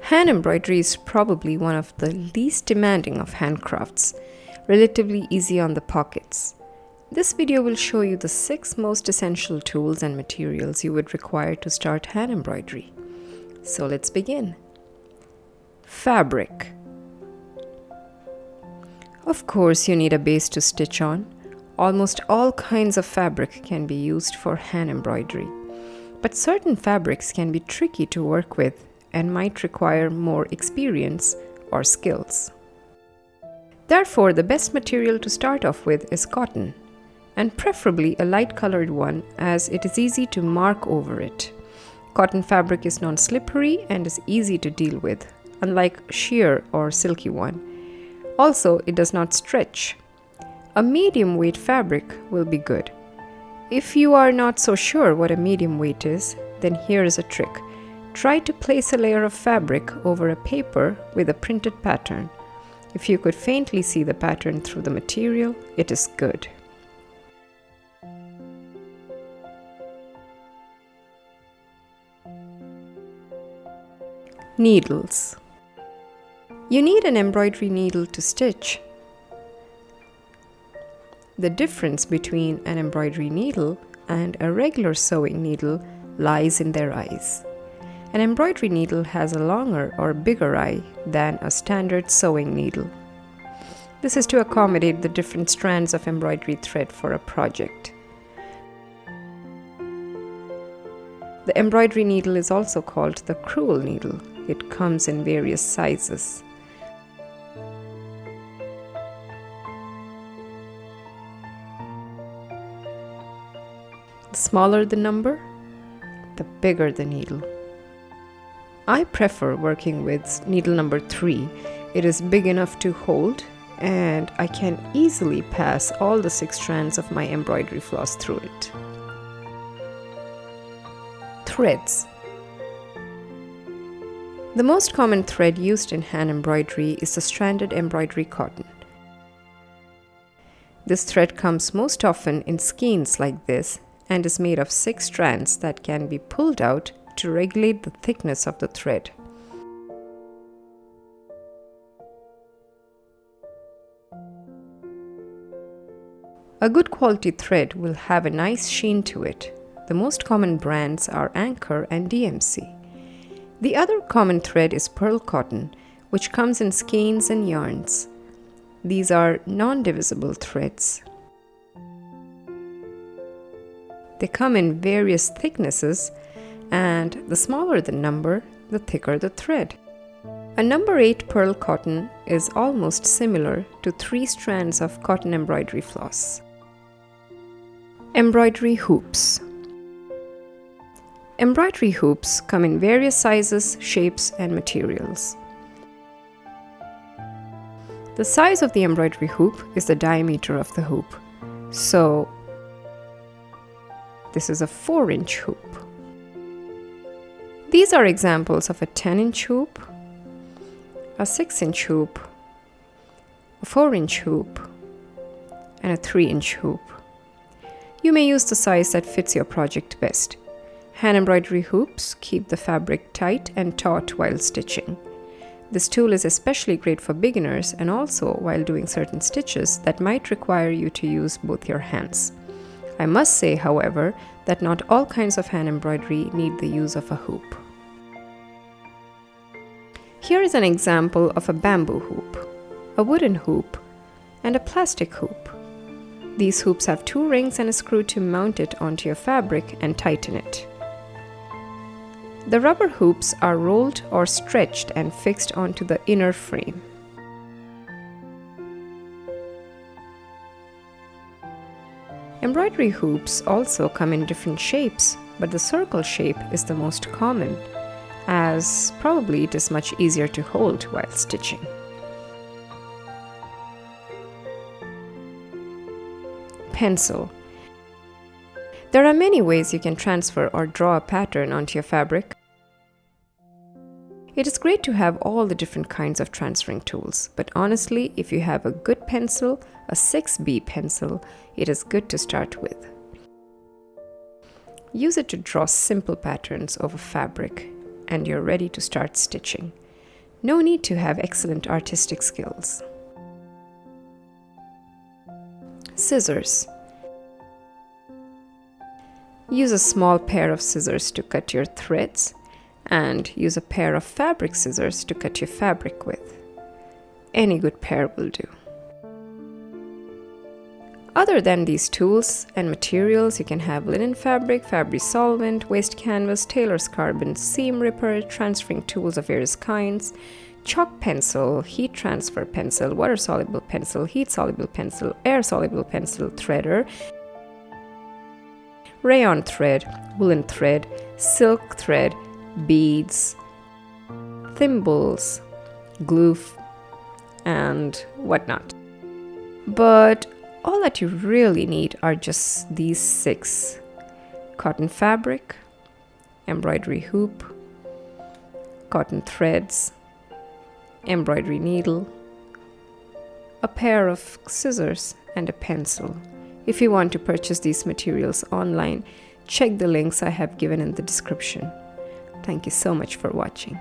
Hand embroidery is probably one of the least demanding of handcrafts, relatively easy on the pockets. This video will show you the 6 most essential tools and materials you would require to start hand embroidery. So let's begin. Fabric. Of course, you need a base to stitch on. Almost all kinds of fabric can be used for hand embroidery, but certain fabrics can be tricky to work with and might require more experience or skills. Therefore, the best material to start off with is cotton, and preferably a light colored one, as it is easy to mark over it. Cotton fabric is non-slippery and is easy to deal with, unlike sheer or silky one. Also, it does not stretch. A medium weight fabric will be good. If you are not so sure what a medium weight is, then here is a trick. Try to place a layer of fabric over a paper with a printed pattern. If you could faintly see the pattern through the material, it is good. Needles. You need an embroidery needle to stitch. The difference between an embroidery needle and a regular sewing needle lies in their eyes. An embroidery needle has a longer or bigger eye than a standard sewing needle. This is to accommodate the different strands of embroidery thread for a project. The embroidery needle is also called the crewel needle. It comes in various sizes. The smaller the number, the bigger the needle. I prefer working with needle number 3. It is big enough to hold, and I can easily pass all the 6 strands of my embroidery floss through it. Threads. The most common thread used in hand embroidery is the stranded embroidery cotton. This thread comes most often in skeins like this and is made of 6 strands that can be pulled out to regulate the thickness of the thread. A good quality thread will have a nice sheen to it. The most common brands are Anchor and DMC. The other common thread is pearl cotton, which comes in skeins and yarns. These are non-divisible threads. They come in various thicknesses, and the smaller the number, the thicker the thread. A number 8 pearl cotton is almost similar to 3 strands of cotton embroidery floss. Embroidery hoops. Embroidery hoops come in various sizes, shapes, and materials. The size of the embroidery hoop is the diameter of the hoop. So, this is a 4-inch hoop. These are examples of a 10-inch hoop, a 6-inch hoop, a 4-inch hoop, and a 3-inch hoop. You may use the size that fits your project best. Hand embroidery hoops keep the fabric tight and taut while stitching. This tool is especially great for beginners and also while doing certain stitches that might require you to use both your hands. I must say, however, that not all kinds of hand embroidery need the use of a hoop. Here is an example of a bamboo hoop, a wooden hoop, and a plastic hoop. These hoops have 2 rings and a screw to mount it onto your fabric and tighten it. The rubber hoops are rolled or stretched and fixed onto the inner frame. Embroidery hoops also come in different shapes, but the circle shape is the most common, as probably it is much easier to hold while stitching. Pencil. There are many ways you can transfer or draw a pattern onto your fabric. It is great to have all the different kinds of transferring tools, but honestly, if you have a good pencil, a 6B pencil, it is good to start with. Use it to draw simple patterns over fabric, and you're ready to start stitching. No need to have excellent artistic skills. Scissors. Use a small pair of scissors to cut your threads, and use a pair of fabric scissors to cut your fabric with. Any good pair will do. Other than these tools and materials, you can have linen fabric, fabric solvent, waste canvas, tailor's carbon, seam ripper, transferring tools of various kinds, chalk pencil, heat transfer pencil, water soluble pencil, heat soluble pencil, air soluble pencil, threader, rayon thread, woolen thread, silk thread, beads, thimbles, glue, and whatnot. But all that you really need are just these 6: cotton fabric, embroidery hoop, cotton threads, embroidery needle, a pair of scissors, and a pencil. If you want to purchase these materials online, check the links I have given in the description. Thank you so much for watching.